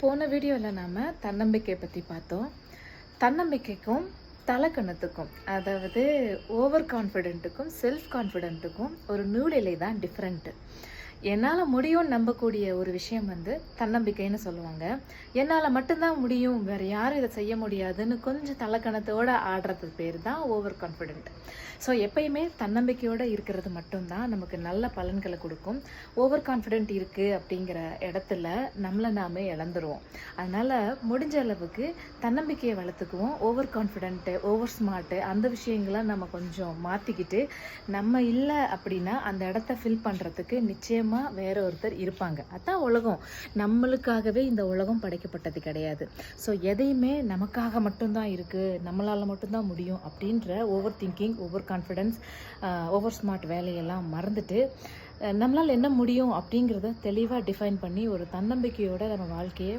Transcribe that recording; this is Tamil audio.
போன வீடியோவில் நாம் தன்னம்பிக்கை பற்றி பார்த்தோம். தன்னம்பிக்கைக்கும் தலக்கணத்துக்கும், அதாவது ஓவர் கான்ஃபிடென்ட்டுக்கும் செல்ஃப் கான்ஃபிடென்ட்டுக்கும் ஒரு நூலிலை தான் டிஃப்ரெண்ட்டு. என்னால் முடியும்னு நம்பக்கூடிய ஒரு விஷயம் தன்னம்பிக்கைன்னு சொல்லுவாங்க. என்னால் மட்டும்தான் முடியும், வேறு யாரும் இதை செய்ய முடியாதுன்னு கொஞ்சம் தலக்கணத்தோடு ஆடுறது பேர் தான் ஓவர் கான்ஃபிடென்ட். ஸோ எப்பயுமே தன்னம்பிக்கையோடு இருக்கிறது மட்டும்தான் நமக்கு நல்ல பலன்களை கொடுக்கும். ஓவர் கான்ஃபிடென்ட் இருக்குது அப்படிங்கிற இடத்துல நம்மளை நாமே இழந்துருவோம். அதனால் முடிஞ்ச அளவுக்கு தன்னம்பிக்கையை வளர்த்துக்குவோம். ஓவர் கான்ஃபிடென்ட்டு, ஓவர் ஸ்மார்ட்டு அந்த விஷயங்களை நம்ம கொஞ்சம் மாற்றிக்கிட்டு, நம்ம இல்லை அப்படின்னா அந்த இடத்த ஃபில் பண்ணுறதுக்கு நிச்சயமாக வேற ஒருத்தர் இருப்பாங்க. அதான் உலகம். நம்மளுக்காகவே இந்த உலகம் படைக்கப்பட்டது கிடையாது. ஸோ எதையுமே நமக்காக மட்டும்தான் இருக்குது, நம்மளால் மட்டும்தான் முடியும் அப்படின்ற over thinking, over confidence, over smart வேலையெல்லாம் மறந்துட்டு நம்மளால் என்ன முடியும் அப்படிங்கிறத தெளிவாக டிஃபைன் பண்ணி ஒரு தன்னம்பிக்கையோட நம்ம வாழ்க்கையை